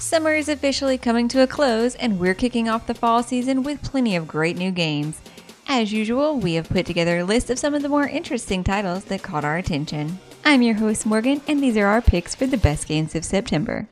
Summer is officially coming to a close, and we're kicking off the fall season with plenty of great new games. As usual, we have put together a list of some of the more interesting titles that caught our attention. I'm your host Morgan, and these are our picks for the best games of September.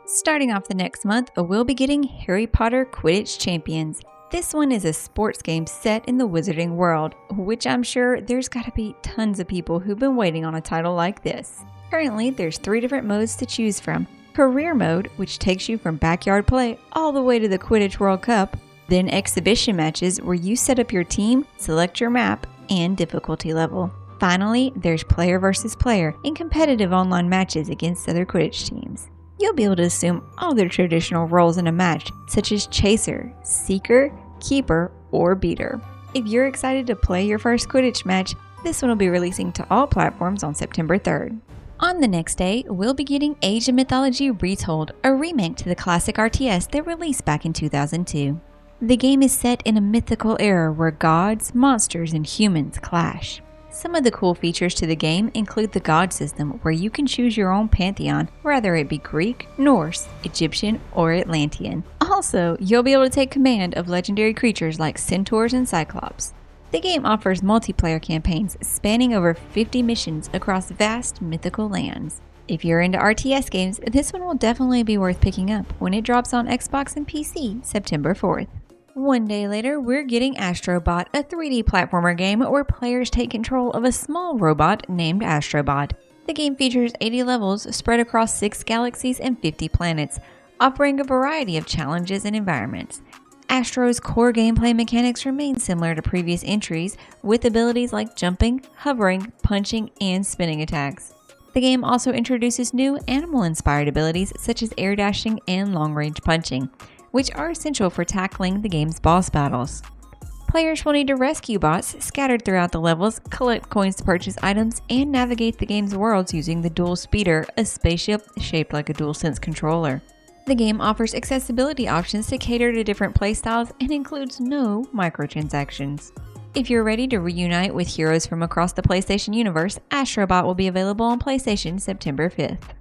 Starting off the next month, we'll be getting Harry Potter Quidditch Champions. This one is a sports game set in the wizarding world, which I'm sure there's gotta be tons of people who've been waiting on a title like this. Currently, there's 3 different modes to choose from. Career mode, which takes you from backyard play all the way to the Quidditch World Cup. Then exhibition matches where you set up your team, select your map, and difficulty level. Finally, there's player versus player in competitive online matches against other Quidditch teams. You'll be able to assume all their traditional roles in a match, such as chaser, seeker, keeper, or beater. If you're excited to play your first Quidditch match, this one will be releasing to all platforms on September 3rd. On the next day, we'll be getting Age of Mythology Retold, a remake to the classic RTS that released back in 2002. The game is set in a mythical era where gods, monsters, and humans clash. Some of the cool features to the game include the god system, where you can choose your own pantheon, whether it be Greek, Norse, Egyptian, or Atlantean. Also, you'll be able to take command of legendary creatures like centaurs and cyclops. The game offers multiplayer campaigns spanning over 50 missions across vast mythical lands. If you're into RTS games, this one will definitely be worth picking up when it drops on Xbox and PC September 4th. One day later, we're getting Astro Bot, a 3D platformer game where players take control of a small robot named Astro Bot. The game features 80 levels spread across 6 galaxies and 50 planets, offering a variety of challenges and environments. Astro's core gameplay mechanics remain similar to previous entries, with abilities like jumping, hovering, punching, and spinning attacks. The game also introduces new animal-inspired abilities such as air dashing and long-range punching, which are essential for tackling the game's boss battles. Players will need to rescue bots scattered throughout the levels, collect coins to purchase items, and navigate the game's worlds using the Dual Speeder, a spaceship shaped like a DualSense controller. The game offers accessibility options to cater to different playstyles and includes no microtransactions. If you're ready to reunite with heroes from across the PlayStation universe, Astro Bot will be available on PlayStation September 5th.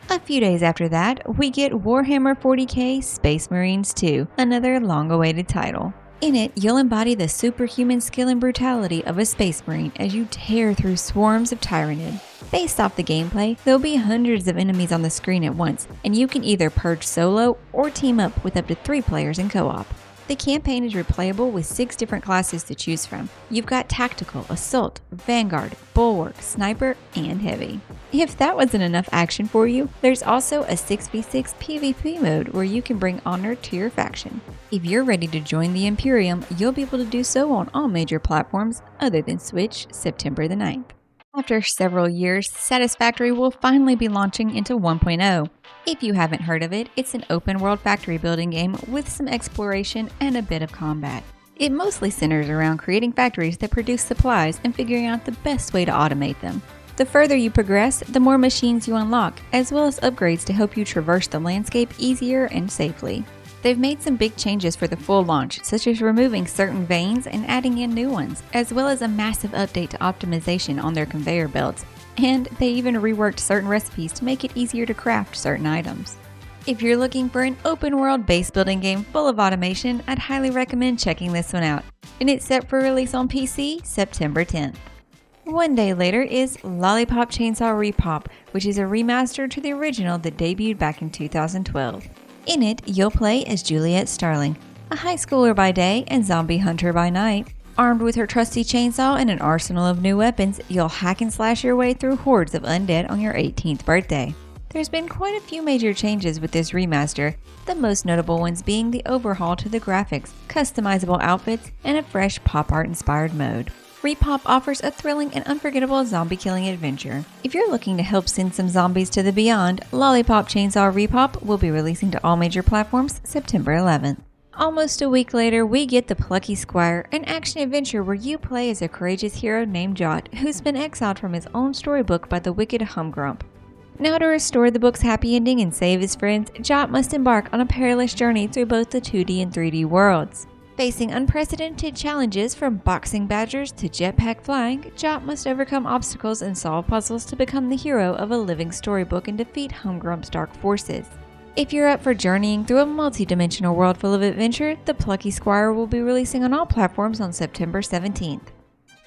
A few days after that, we get Warhammer 40k Space Marines 2, another long-awaited title. In it, you'll embody the superhuman skill and brutality of a Space Marine as you tear through swarms of Tyrannid. Based off the gameplay, there'll be hundreds of enemies on the screen at once, and you can either purge solo or team up with up to 3 players in co-op. The campaign is replayable with 6 different classes to choose from. You've got Tactical, Assault, Vanguard, Bulwark, Sniper, and Heavy. If that wasn't enough action for you, there's also a 6v6 PvP mode where you can bring honor to your faction. If you're ready to join the Imperium, you'll be able to do so on all major platforms other than Switch September the 9th. After several years, Satisfactory will finally be launching into 1.0. If you haven't heard of it, it's an open-world factory building game with some exploration and a bit of combat. It mostly centers around creating factories that produce supplies and figuring out the best way to automate them. The further you progress, the more machines you unlock, as well as upgrades to help you traverse the landscape easier and safely. They've made some big changes for the full launch, such as removing certain veins and adding in new ones, as well as a massive update to optimization on their conveyor belts, and they even reworked certain recipes to make it easier to craft certain items. If you're looking for an open-world base building game full of automation, I'd highly recommend checking this one out, and it's set for release on PC September 10th. One day later is Lolipop Chainsaw RePop, which is a remaster to the original that debuted back in 2012. In it, you'll play as Juliet Starling, a high schooler by day and zombie hunter by night. Armed with her trusty chainsaw and an arsenal of new weapons, you'll hack and slash your way through hordes of undead on your 18th birthday. There's been quite a few major changes with this remaster, the most notable ones being the overhaul to the graphics, customizable outfits, and a fresh pop art inspired mode. RePop offers a thrilling and unforgettable zombie-killing adventure. If you're looking to help send some zombies to the beyond, Lolipop Chainsaw RePop will be releasing to all major platforms September 11th. Almost a week later, we get the Plucky Squire, an action-adventure where you play as a courageous hero named Jot, who's been exiled from his own storybook by the wicked Humgrump. Now to restore the book's happy ending and save his friends, Jot must embark on a perilous journey through both the 2D and 3D worlds. Facing unprecedented challenges from boxing badgers to jetpack flying, Jot must overcome obstacles and solve puzzles to become the hero of a living storybook and defeat Humgrump's dark forces. If you're up for journeying through a multi-dimensional world full of adventure, the Plucky Squire will be releasing on all platforms on September 17th.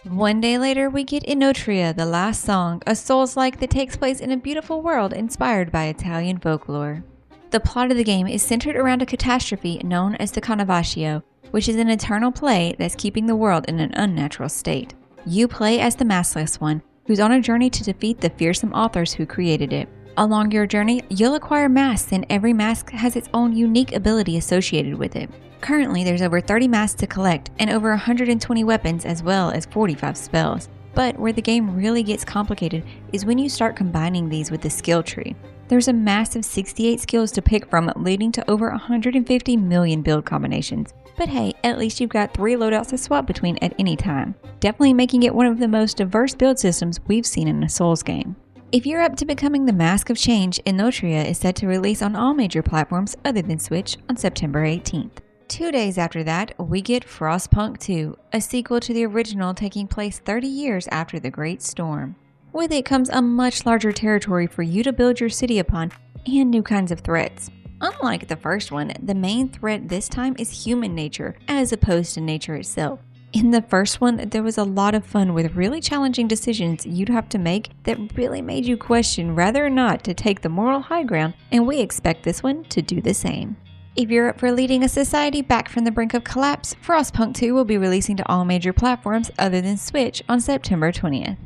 One day later, we get Enotria, the Last Song, a Souls-like that takes place in a beautiful world inspired by Italian folklore. The plot of the game is centered around a catastrophe known as the Carnavaccio, which is an eternal plague that's keeping the world in an unnatural state. You play as the maskless one, who's on a journey to defeat the fearsome authors who created it. Along your journey, you'll acquire masks, and every mask has its own unique ability associated with it. Currently, there's over 30 masks to collect, and over 120 weapons as well as 45 spells. But where the game really gets complicated is when you start combining these with the skill tree. There's a massive 68 skills to pick from, leading to over 150 million build combinations. But hey, at least you've got 3 loadouts to swap between at any time, definitely making it one of the most diverse build systems we've seen in a Souls game. If you're up to becoming the Mask of Change, Enotria is set to release on all major platforms other than Switch on September 18th. 2 days after that, we get Frostpunk 2, a sequel to the original taking place 30 years after the Great Storm. With it comes a much larger territory for you to build your city upon and new kinds of threats. Unlike the first one, the main threat this time is human nature as opposed to nature itself. In the first one, there was a lot of fun with really challenging decisions you'd have to make that really made you question whether or not to take the moral high ground, and we expect this one to do the same. If you're up for leading a society back from the brink of collapse, Frostpunk 2 will be releasing to all major platforms other than Switch on September 20th.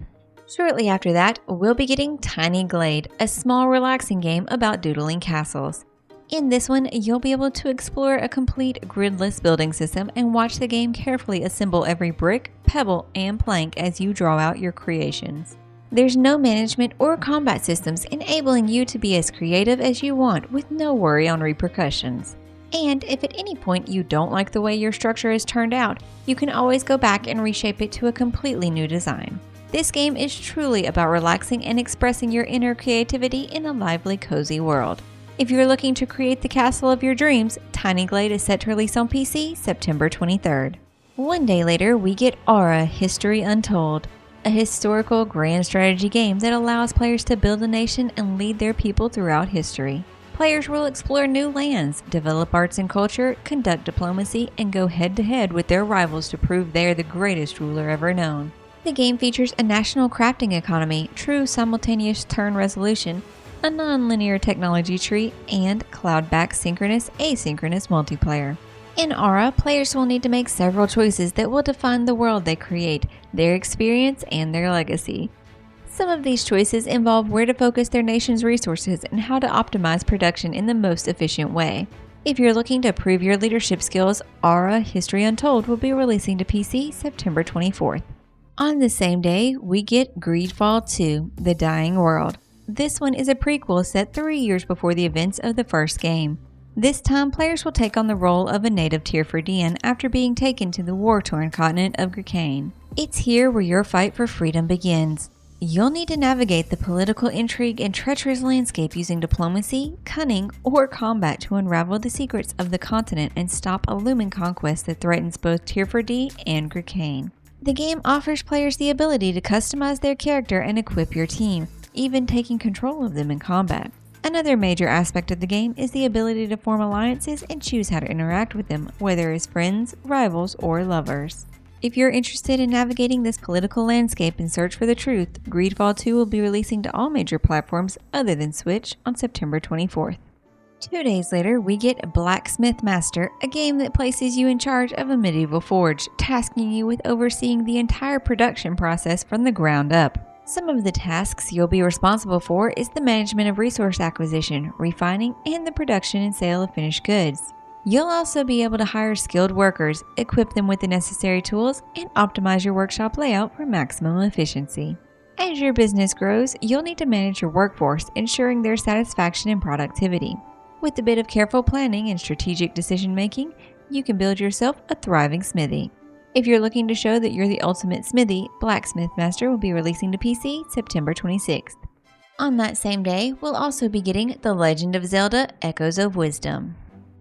Shortly after that, we'll be getting Tiny Glade, a small relaxing game about doodling castles. In this one, you'll be able to explore a complete gridless building system and watch the game carefully assemble every brick, pebble, and plank as you draw out your creations. There's no management or combat systems, enabling you to be as creative as you want with no worry on repercussions. And if at any point you don't like the way your structure has turned out, you can always go back and reshape it to a completely new design. This game is truly about relaxing and expressing your inner creativity in a lively, cozy world. If you're looking to create the castle of your dreams, Tiny Glade is set to release on PC September 23rd. One day later, we get Aura History Untold, a historical grand strategy game that allows players to build a nation and lead their people throughout history. Players will explore new lands, develop arts and culture, conduct diplomacy, and go head-to-head with their rivals to prove they're the greatest ruler ever known. The game features a national crafting economy, true simultaneous turn resolution, a non-linear technology tree, and cloud-backed synchronous asynchronous multiplayer. In Aura, players will need to make several choices that will define the world they create, their experience, and their legacy. Some of these choices involve where to focus their nation's resources and how to optimize production in the most efficient way. If you're looking to prove your leadership skills, Aura History Untold will be releasing to PC September 24th. On the same day, we get GreedFall 2, The Dying World. This one is a prequel set 3 years before the events of the first game. This time, players will take on the role of a native Tierfordian after being taken to the war-torn continent of Greekane. It's here where your fight for freedom begins. You'll need to navigate the political intrigue and treacherous landscape using diplomacy, cunning, or combat to unravel the secrets of the continent and stop a looming conquest that threatens both Tierfordie and Greekane. The game offers players the ability to customize their character and equip your team, even taking control of them in combat. Another major aspect of the game is the ability to form alliances and choose how to interact with them, whether as friends, rivals, or lovers. If you're interested in navigating this political landscape and search for the truth, GreedFall 2 will be releasing to all major platforms other than Switch on September 24th. 2 days later, we get Blacksmith Master, a game that places you in charge of a medieval forge, tasking you with overseeing the entire production process from the ground up. Some of the tasks you'll be responsible for is the management of resource acquisition, refining, and the production and sale of finished goods. You'll also be able to hire skilled workers, equip them with the necessary tools, and optimize your workshop layout for maximum efficiency. As your business grows, you'll need to manage your workforce, ensuring their satisfaction and productivity. With a bit of careful planning and strategic decision-making, you can build yourself a thriving smithy. If you're looking to show that you're the ultimate smithy, Blacksmith Master will be releasing to PC September 26th. On that same day, we'll also be getting The Legend of Zelda: Echoes of Wisdom.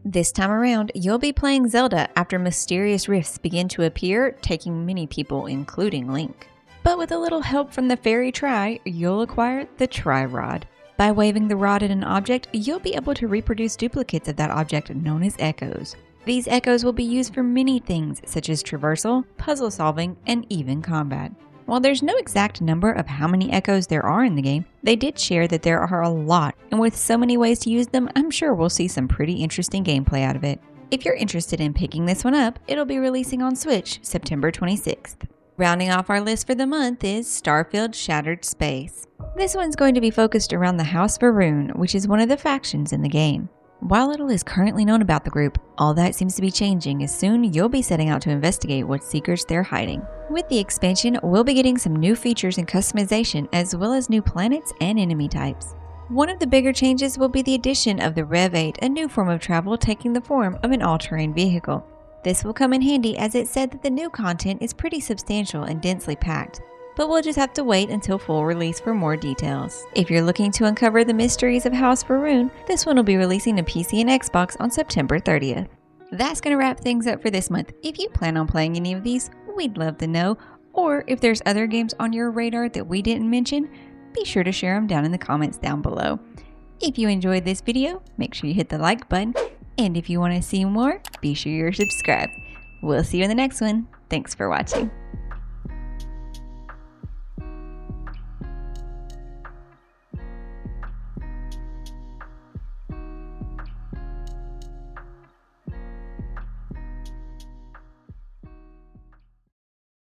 This time around, you'll be playing Zelda after mysterious rifts begin to appear, taking many people, including Link. But with a little help from the Fairy Tri, you'll acquire the Tri-Rod. By waving the rod at an object, you'll be able to reproduce duplicates of that object known as echoes. These echoes will be used for many things such as traversal, puzzle solving, and even combat. While there's no exact number of how many echoes there are in the game, they did share that there are a lot, and with so many ways to use them, I'm sure we'll see some pretty interesting gameplay out of it. If you're interested in picking this one up, it'll be releasing on Switch September 26th. Rounding off our list for the month is Starfield Shattered Space. This one's going to be focused around the House Varun, which is one of the factions in the game. While little is currently known about the group, all that seems to be changing as soon you'll be setting out to investigate what secrets they're hiding. With the expansion, we'll be getting some new features and customization as well as new planets and enemy types. One of the bigger changes will be the addition of the Rev 8, a new form of travel taking the form of an all-terrain vehicle. This will come in handy as it said that the new content is pretty substantial and densely packed, but we'll just have to wait until full release for more details. If you're looking to uncover the mysteries of House Varun, this one will be releasing to PC and Xbox on September 30th. That's going to wrap things up for this month. If you plan on playing any of these, we'd love to know, or if there's other games on your radar that we didn't mention, be sure to share them down in the comments down below. If you enjoyed this video, make sure you hit the like button, and if you want to see more, be sure you're subscribed. We'll see you in the next one. Thanks for watching.